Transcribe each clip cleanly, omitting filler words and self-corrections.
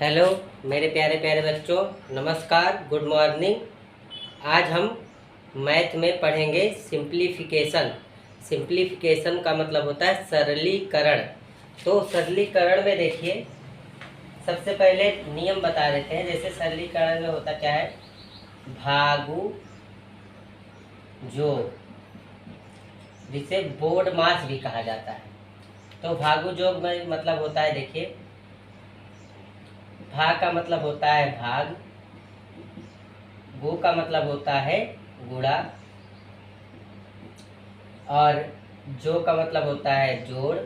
Hello मेरे प्यारे प्यारे बच्चों, नमस्कार, गुड मॉर्निंग। आज हम मैथ में पढ़ेंगे सिंप्लीफिकेशन। सिंप्लीफिकेशन का मतलब होता है सरलीकरण। तो सरलीकरण में देखिए, सबसे पहले नियम बता देते हैं। जैसे सरलीकरण में होता क्या है, भागु जोड़, जिसे बोर्ड मास भी कहा जाता है। तो भागु जोड़ में मतलब होता है, देखिए, भा का मतलब होता है भाग, गो का मतलब होता है गुणा, और जो का मतलब होता है जोड़।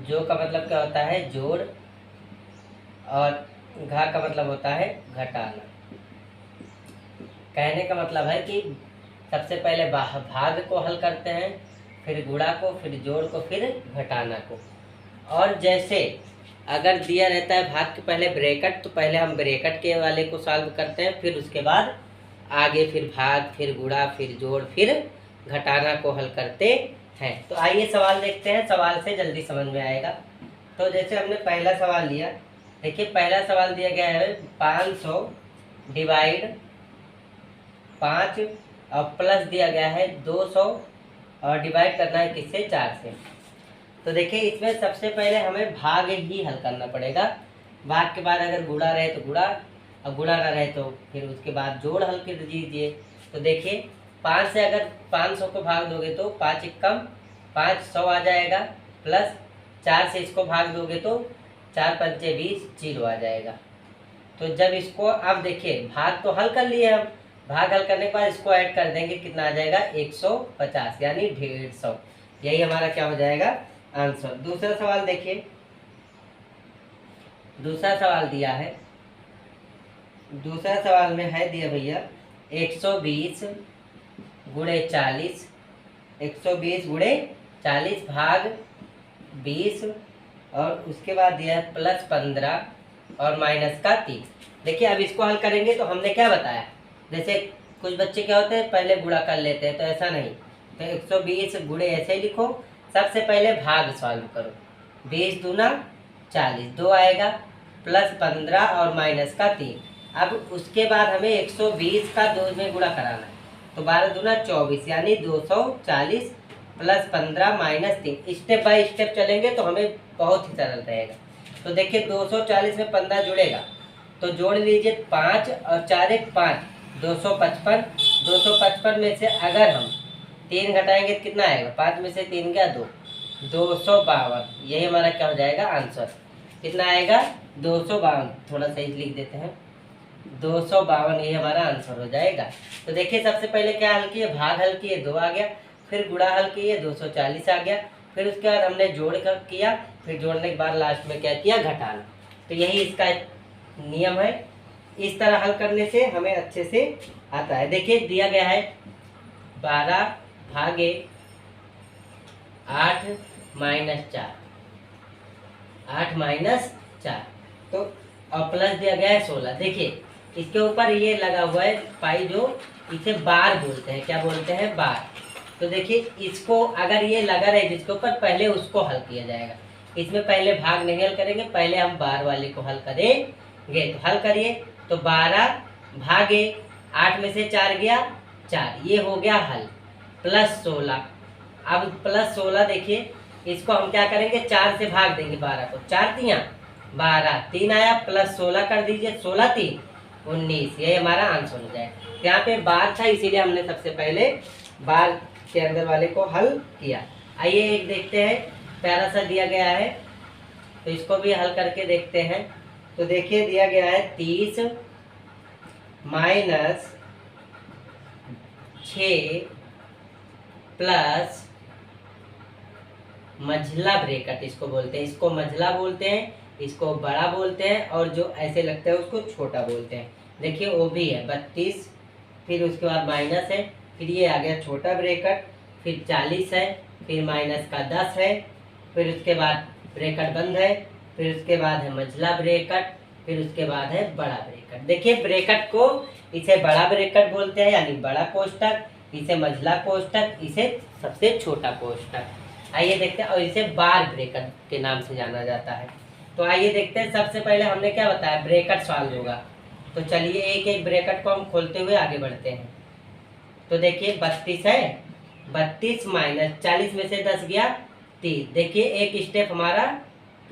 जो का मतलब क्या होता है, जोड़, और घा का मतलब होता है घटाना। कहने का मतलब है कि सबसे पहले भाग को हल करते हैं, फिर गुणा को, फिर जोड़ को, फिर घटाना को। और जैसे अगर दिया रहता है भाग के पहले ब्रैकेट, तो पहले हम ब्रैकेट के वाले को सॉल्व करते हैं, फिर उसके बाद आगे फिर भाग, फिर गुणा, फिर जोड़, फिर घटाना को हल करते हैं। तो आइए सवाल देखते हैं, सवाल से जल्दी समझ में आएगा। तो जैसे हमने पहला सवाल लिया, देखिए पहला सवाल दिया गया है 500 डिवाइड 5 और प्लस दिया गया है 200 और डिवाइड करना है किससे, 4 से। तो देखिए इसमें सबसे पहले हमें भाग ही हल करना पड़ेगा। भाग के बाद अगर गुणा रहे तो गुणा, और गुणा ना रहे तो फिर उसके बाद जोड़ हल कर दीजिए। तो देखिए 5 से अगर 500 को भाग दोगे तो 5 एक कम 5 100 आ जाएगा, प्लस 4 से इसको भाग दोगे तो 4 पंचे 20 0 आ जाएगा। तो जब इसको, अब देखिए भाग तो हल कर लिए हम, भाग हल करने के बाद इसको ऐड कर देंगे, कितना आ जाएगा 150, यानी 150। यही हमारा क्या हो जाएगा, आंसर। दूसरा सवाल देखिए, दूसरा सवाल दिया है, दूसरा सवाल में है दिया भैया 120 गुणे 40, 120 गुणे 40 भाग 20, और उसके बाद दिया है प्लस 15 और माइनस का 30। देखिए अब इसको हल करेंगे तो हमने क्या बताया, जैसे कुछ बच्चे क्या होते हैं पहले गुणा कर लेते हैं, तो ऐसा नहीं। तो 120 गुणे ऐसे ही लिखो, सबसे पहले भाग सॉल्व करो। 20 दूना 40, 2 आएगा, प्लस 15 और माइनस का 3। अब उसके बाद हमें 120 का 2 में गुणा कराना है, तो 12 दूना 24, यानी 240 plus 15 minus 3। Step by step चलेंगे तो हमें बहुत ही सरल रहेगा। तो देखिए 240 में 15 जुड़ेगा तो जोड़ लीजिए 5 और 4 एक 5, 255। 255 में से अगर हम 3 घटाएंगे तो कितना आएगा, 5 में से 3 गया 2, 252। यही हमारा क्या हो जाएगा, आंसर। कितना आएगा, 252। थोड़ा सही लिख देते हैं, 252 ये हमारा आंसर हो जाएगा। तो देखिए सबसे पहले क्या हल किए, भाग हल किए, 2 आ गया, फिर गुणा हल किए 240 आ गया, फिर उसके बाद हमने जोड़ कर किया, फिर जोड़ने के बाद लास्ट में क्या किया, घटाना। तो यही इसका नियम है। इस तरह हल करने से हमें अच्छे से आता है। देखिए दिया गया है 12 भागे 8 माइनस 4, 8 माइनस 4, तो और प्लस दिया गया है 16। देखिए इसके ऊपर ये लगा हुआ है पाई, जो इसे बार बोलते हैं, क्या बोलते हैं, बार। तो देखिए इसको अगर ये लगा रहे जिसके ऊपर, पहले उसको हल किया जाएगा। इसमें पहले भाग नहीं हल करेंगे, पहले हम बार वाले को हल करेंगे। तो हल करिए, तो 12 भागे 8 में से 4 गया 4, ये हो गया हल, प्लस 16। अब प्लस 16 देखिए इसको हम क्या करेंगे, 4 से भाग देंगे 12 को, 4 तियाँ 12, 3 आया, प्लस 16 कर दीजिए, 16 3 19, ये हमारा आंसर हो जाए। यहाँ पे बार था इसीलिए हमने सबसे पहले बार के अंदर वाले को हल किया। आइए एक देखते हैं, प्यारा सा दिया गया है, तो इसको भी हल करके देखते हैं। तो देखिए दिया गया है 30 माइनस 6 प्लस मझला ब्रैकेट, इसको बोलते हैं, इसको मझला बोलते हैं, इसको बड़ा बोलते हैं, और जो ऐसे लगता है उसको छोटा बोलते हैं। देखिए वो भी है 32, फिर उसके बाद माइनस है, फिर ये आ गया छोटा ब्रैकेट, फिर 40 है, फिर माइनस का 10 है, फिर उसके बाद ब्रैकेट बंद है, फिर उसके बाद है मझला ब्रैकेट, फिर उसके बाद है बड़ा ब्रैकेट। देखिए ब्रैकेट को इसे बड़ा ब्रैकेट बोलते हैं, यानी बड़ा कोष्टक, इसे मझला कोष्टक, इसे सबसे छोटा कोष्टक। आइए देखते हैं, और इसे बार ब्रैकेट के नाम से जाना जाता है। तो आइए देखते हैं। सबसे पहले हमने क्या बताया, ब्रैकेट सॉल्व होगा। तो चलिए एक एक ब्रैकेट को हम खोलते हुए आगे बढ़ते हैं। तो देखिए 32 है, 32 माइनस 40 में से 10 गया 30। देखिए एक स्टेप हमारा,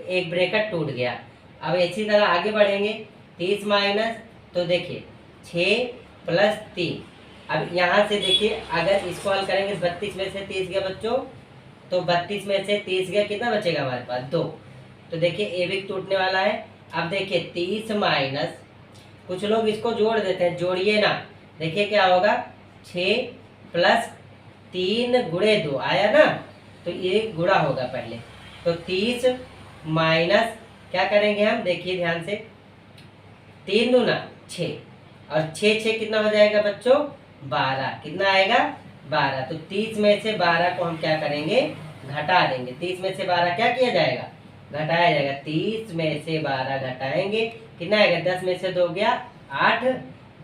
एक ब्रैकेट टूट गया। अब इसी तरह आगे बढ़ेंगे। 30 माइनस, तो देखिए 6 प्लस 3। अब यहाँ से देखिए अगर इसको हल करेंगे, 32 में से 30 गया बच्चों, तो 32 में से 30 गया, कितना बचेगा हमारे पास 2। तो देखिए ए भी टूटने वाला है। अब देखिए 30 माइनस, कुछ लोग इसको जोड़ देते हैं, जोड़िए ना। देखिए क्या होगा, 6 प्लस 3 गुणे 2 आया ना, तो ये गुणा होगा पहले। तो 30 माइनस क्या करेंगे हम, देखिए ध्यान से, 3 दूना 6, और 6 कितना हो जाएगा बच्चों, 12। कितना आएगा, 12। तो 30 में से 12 को हम क्या करेंगे, घटा देंगे। 30 में से 12 क्या किया जाएगा, घटाया जाएगा। 30 में से 12 घटाएंगे, कितना आएगा, 10 में से 2 गया 8,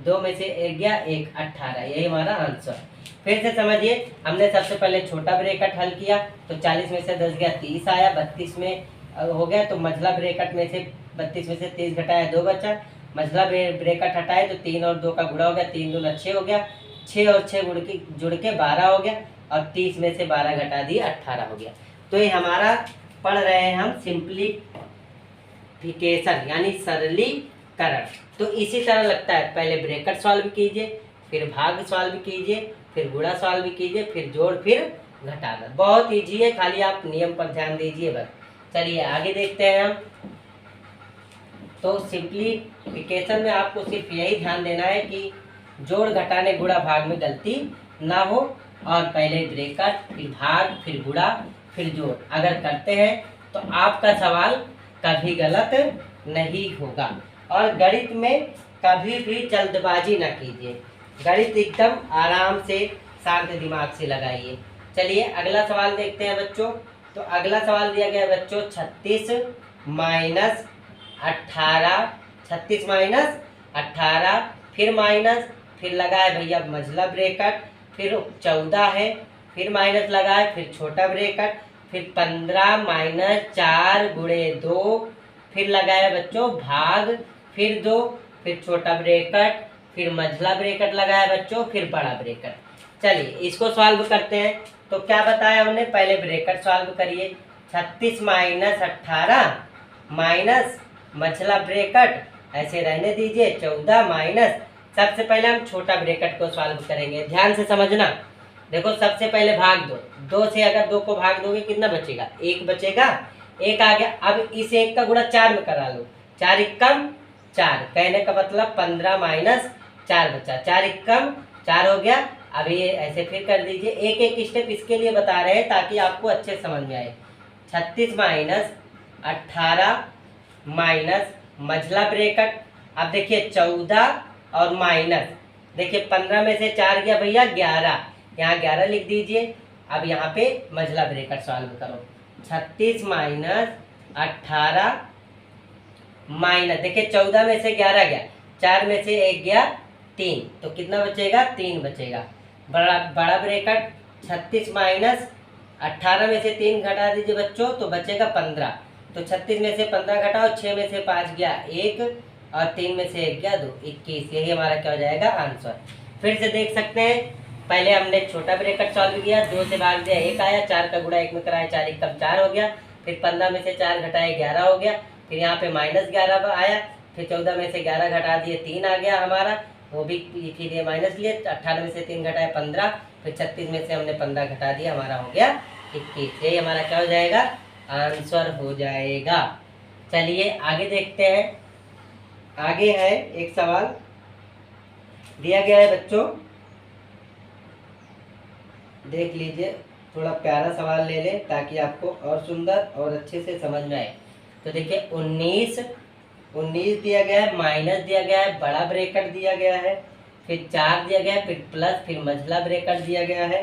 2 में से 1 गया 1, 18। यही हमारा आंसर। फिर से समझिए, हमने सबसे पहले छोटा ब्रैकेट हल किया, तो 40 में से 10 गया 30 आया, 32 में हो गया। तो मझला ब्रैकेट में से 32 में से 30 घटाया 2 बचा, मझला ब्रैकेट हटाए तो 3 और 2 का गुणा हो गया, 3 दूना 6 हो गया, 6 और 6 जुड़ के 12 हो गया, और 30 में से 12 घटा दिए 18 हो गया। तो ये हमारा पढ़ रहे हैं हम सिंप्लीफिकेशन यानी सरलीकरण। तो इसी तरह लगता है, पहले ब्रैकेट सॉल्व कीजिए, फिर भाग सॉल्व कीजिए, फिर गुणा सॉल्व कीजिए, फिर जोड़, फिर घटाना। बहुत ईजी है, खाली आप नियम पर ध्यान दीजिए बस। चलिए आगे देखते हैं हम। तो सिंप्लीफिकेशन में आपको सिर्फ यही ध्यान देना है कि जोड़ घटाने गुणा भाग में गलती ना हो, और पहले ब्रैकेट फिर भाग फिर गुणा फिर जोड़ अगर करते हैं तो आपका सवाल कभी गलत नहीं होगा। और गणित में कभी भी जल्दबाजी ना कीजिए, गणित एकदम आराम से शांत दिमाग से लगाइए। चलिए अगला सवाल देखते हैं बच्चों। तो अगला सवाल दिया गया है बच्चों 36 माइनस 18, 36 माइनस 18, फिर माइनस, फिर लगाए भैया मझला ब्रैकेट, फिर 14 है, फिर माइनस लगाए, फिर छोटा ब्रैकेट, फिर 15 माइनस 4 गुणे 2, फिर लगाया बच्चों भाग, फिर 2, फिर छोटा ब्रैकेट, फिर मझला ब्रैकेट लगाया बच्चों, फिर बड़ा ब्रैकेट। चलिए इसको सॉल्व करते हैं। तो क्या बताया हमने, पहले ब्रैकेट सॉल्व करिए। 36 माइनस 18 माइनस मझला ब्रैकेट ऐसे रहने दीजिए, 14 माइनस, सबसे पहले हम छोटा ब्रैकेट को सॉल्व करेंगे, ध्यान से समझना। देखो सबसे पहले भाग दो, 2 से अगर 2 को भाग दोगे कितना बचेगा, 1 बचेगा, 1 आ गया। अब इस 1 का गुणा 4 में करा लो, 4 एकम 4, कहने का मतलब 15 माइनस 4 बचा, 4 एकम 4 हो गया। अब ये ऐसे फिर कर दीजिए, एक एक स्टेप इसके लिए बता रहे हैं ताकि आपको अच्छे समझ में आए। 36 माइनस 18 माइनस मझला ब्रैकेट, अब देखिए 14 और माइनस, देखिए 15 में से 4 गया भैया 11, यहाँ 11 लिख दीजिए। अब यहाँ पे मझला ब्रैकेट सॉल्व करो, 36 माइनस 18 माइनस, देखिए 14 में से 11 गया, 4 में से 1 गया 3, तो कितना बचेगा, 3 बचेगा। बड़ा ब्रैकेट 36 माइनस 18 में से 3 घटा दीजिए बच्चों, तो बचेगा 15। तो 36 में से 15 घटाओ, 6 में से 5 गया 1, और 3 में से 1 गया 2, 21। यही हमारा क्या हो जाएगा, आंसर। फिर से देख सकते हैं, पहले हमने छोटा ब्रैकेट सॉल्व किया, 2 से भाग दिया 1 आया, 4 का गुणा 1 में कराया, 4 एकम 4 हो गया, फिर 15 में से 4 घटाए 11 हो गया, फिर यहाँ पे माइनस 11 आया, फिर 14 में से 11 घटा दिए 3 आ गया हमारा, वो भी इसीलिए माइनस लिए, 18 में से 3 घटाए 15, फिर 36 में से हमने 15 घटा दिया, हमारा हो गया 21। यही हमारा क्या हो जाएगा, आंसर हो जाएगा। चलिए आगे देखते हैं। आगे है एक सवाल दिया गया है बच्चों, देख लीजिए, थोड़ा प्यारा सवाल ले लें ताकि आपको और सुंदर और अच्छे से समझ में आए। तो देखिए 19 दिया गया है, माइनस दिया गया है, बड़ा ब्रैकेट दिया गया है, फिर 4 दिया गया है, फिर प्लस, फिर मझला ब्रैकेट दिया गया है,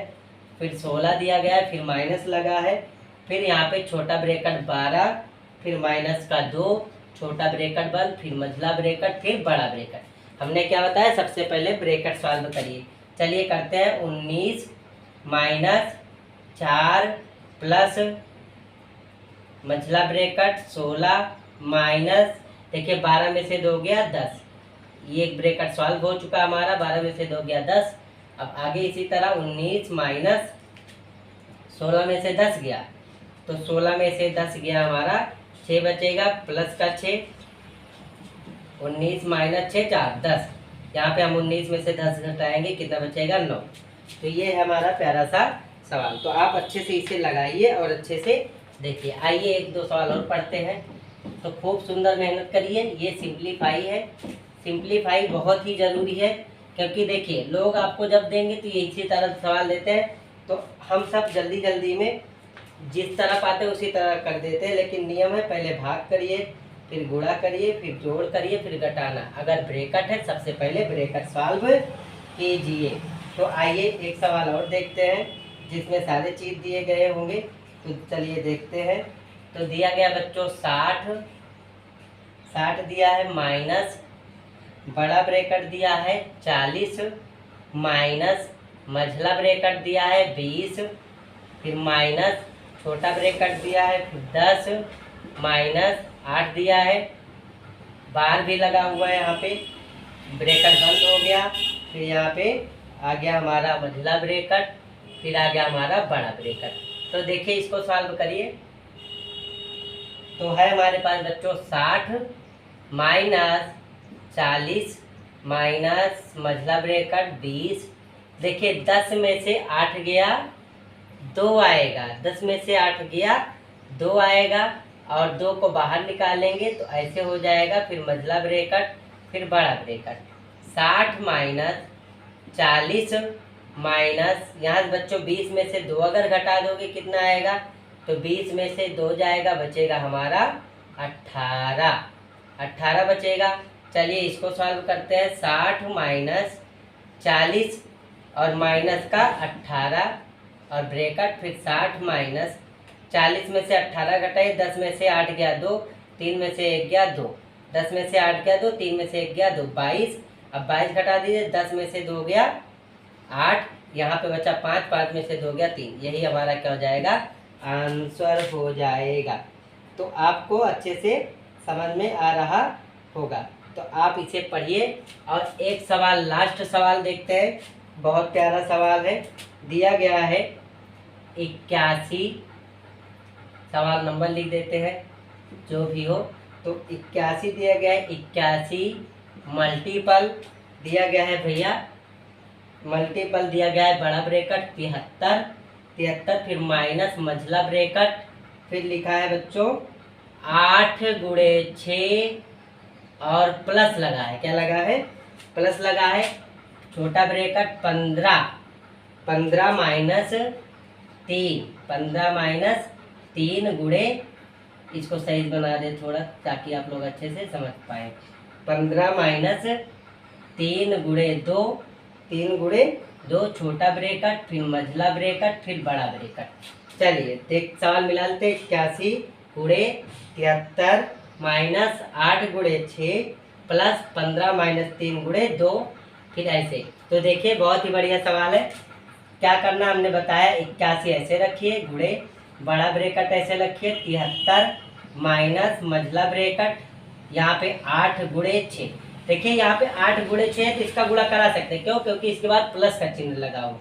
फिर 16 दिया गया है, फिर माइनस लगा है, फिर यहाँ पे छोटा ब्रैकेट 12, फिर माइनस का 2, छोटा ब्रैकेट 1, फिर मझला ब्रैकेट, फिर बड़ा ब्रैकेट। हमने क्या बताया, सबसे पहले ब्रैकेट सॉल्व करिए। चलिए करते हैं, 19 माइनस 4 प्लस मझला ब्रैकेट 16 माइनस, देखिए 12 में से 2 गया 10, ये एक ब्रैकेट सॉल्व हो चुका हमारा, 12 में से 2 गया 10। अब आगे इसी तरह 19 माइनस 16 में से 10 गया, तो 16 में से 10 गया हमारा 6 बचेगा, प्लस का 6, 19 माइनस 6 4 10, यहाँ पे हम 19 में से 10 घटाएंगे, कितना बचेगा 9। तो ये है हमारा प्यारा सा सवाल। तो आप अच्छे से इसे लगाइए और अच्छे से देखिए। आइए एक दो सवाल और पढ़ते हैं। तो खूब सुंदर मेहनत करिए। ये सिंप्लीफाई है, सिंप्लीफाई बहुत ही ज़रूरी है, क्योंकि देखिए लोग आपको जब देंगे तो ये इसी तरह सवाल देते हैं, तो हम सब जल्दी जल्दी में जिस तरह पाते हैं उसी तरह कर देते हैं, लेकिन नियम है पहले भाग करिए, फिर गुणा करिए, फिर जोड़ करिए, फिर घटाना। अगर ब्रैकेट है सबसे पहले ब्रैकेट सॉल्व कीजिए। तो आइए एक सवाल और देखते हैं जिसमें सारे चीज़ दिए गए होंगे। तो चलिए देखते हैं। तो दिया गया बच्चों 60 दिया है, माइनस बड़ा ब्रैकेट दिया है 40, माइनस मझला ब्रैकेट दिया है 20, फिर माइनस छोटा ब्रैकेट दिया है 10, माइनस 8 दिया है, बार भी लगा हुआ है, यहाँ पे ब्रैकेट बंद हो गया, फिर यहाँ पे आ गया हमारा मझला ब्रैकेट, फिर आ गया हमारा बड़ा ब्रैकेट। तो देखिए इसको सॉल्व करिए। तो है हमारे पास बच्चों 60 माइनस 40 माइनस मझला ब्रैकेट 20। देखिए 10 में से 8 गया 2 आएगा, 10 में से 8 गया 2 आएगा, और 2 को बाहर निकालेंगे तो ऐसे हो जाएगा, फिर मझला ब्रैकेट, फिर बड़ा ब्रैकेट। 60 माइनस 40 माइनस, यहाँ बच्चों 20 में से 2 अगर घटा दोगे कितना आएगा, तो 20 में से 2 जाएगा, बचेगा हमारा 18 बचेगा। चलिए इसको सॉल्व करते हैं। 60 माइनस 40 और माइनस का 18 और ब्रैकेट, फिर 60 माइनस 40 में से 18 घटाए, 10 में से 8 गया 2, 3 में से 1 गया 2, 10 में से 8 गया 2, 3 में से 1 गया 2, 22। अब 22 घटा दीजिए, 10 में से 2 गया 8, यहाँ पे बचा 5, 5 में से 2 गया 3। यही हमारा क्या हो जाएगा, आंसर हो जाएगा। तो आपको अच्छे से समझ में आ रहा होगा। तो आप इसे पढ़िए। और एक सवाल, लास्ट सवाल देखते हैं। बहुत प्यारा सवाल है, दिया गया है 81, सवाल नंबर लिख देते हैं जो भी हो। तो 81 दिया गया है, 81 मल्टीपल दिया गया है भैया, मल्टीपल दिया गया है बड़ा ब्रैकेट 73, फिर माइनस मझला ब्रैकेट, फिर लिखा है बच्चों 8 गुणे 6 और प्लस लगा है, क्या लगा है, प्लस लगा है, छोटा ब्रैकेट 15 माइनस 3, 15 माइनस 3 गुणे, इसको सही बना दे थोड़ा ताकि आप लोग अच्छे से समझ पाए। 15 माइनस 3 गुणे 2, 3 गुणे 2 छोटा ब्रैकेट, फिर मझला ब्रैकेट, फिर बड़ा ब्रैकेट। चलिए देख सवाल मिला लेते। 81 गुणे 73 माइनस 8 गुणे 6 प्लस 15 माइनस 3 गुणे 2, फिर ऐसे। तो देखिए बहुत ही बढ़िया सवाल है। क्या करना हमने बताया, 81 ऐसे रखिए, गुणे बड़ा ब्रैकेट ऐसे रखिए, 73 माइनस मझला ब्रैकेट, यहाँ पे 8 गुणे 6। देखिए यहाँ पे 8 गुणे 6 है तो इसका गुणा करा सकते हैं, क्यों, क्योंकि इसके बाद प्लस का चिन्ह लगा हो,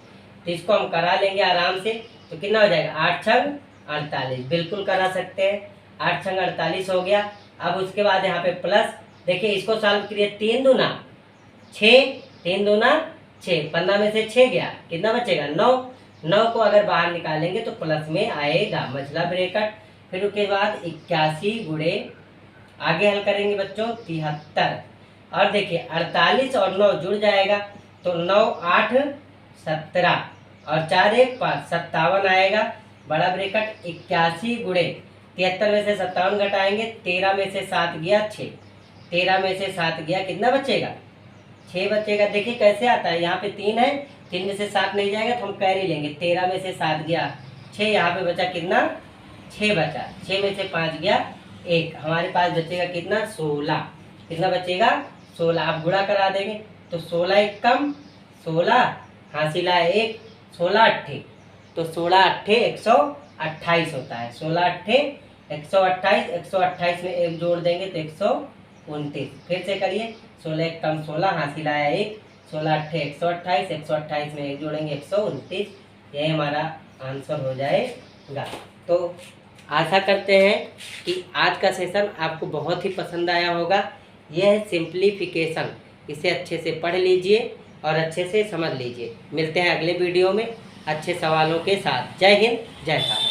तो इसको हम करा लेंगे आराम से। तो कितना हो जाएगा, 8 छंग 48, बिल्कुल करा सकते हैं, 8 छंग 48 हो गया। अब उसके बाद यहाँ पे प्लस, देखिए इसको सॉल्व करिए, 3 दूना 6, 3 दूना 6, 15 में से 6 गया, कितना बचेगा 9, 9 को अगर बाहर निकालेंगे तो प्लस में आएगा मझला ब्रैकेट। फिर उसके बाद 81 गुणे, आगे हल करेंगे बच्चों 73, और देखिए 48 और 9 जुड़ जाएगा, तो 9 8 17 और 4 1 5, 57 आएगा बड़ा ब्रैकेट। 81 गुणे 73 में से 57 घटाएंगे, 13 में से 7 गया 6, 13 में से 7 गया, कितना बचेगा 6 बचेगा। देखिए कैसे आता है, यहाँ पे 3 है, 3 में से 7 नहीं जाएगा तो हम कैरी लेंगे, 13 में से 7 गया 6, यहाँ पे बचा कितना 6 बचा, 6 में से 5 गया 1, हमारे पास बचेगा कितना 16, कितना बचेगा 16। आप गुणा करा देंगे तो 16 एक कम 16, हासिला 1, 16 अट्ठे, तो 16 अट्ठे 128 होता है, 16 अट्ठे 128, 128 में 1 जोड़ देंगे तो 129। फिर से करिए, 16 एक कम 16, हासिल आया 1, 16 अट्ठे 128, 128 में 1 जोड़ेंगे 129। यही हमारा आंसर हो जाएगा। तो आशा करते हैं कि आज का सेशन आपको बहुत ही पसंद आया होगा। यह है सिंप्लीफिकेशन, इसे अच्छे से पढ़ लीजिए और अच्छे से समझ लीजिए। मिलते हैं अगले वीडियो में अच्छे सवालों के साथ। जय हिंद, जय भारत।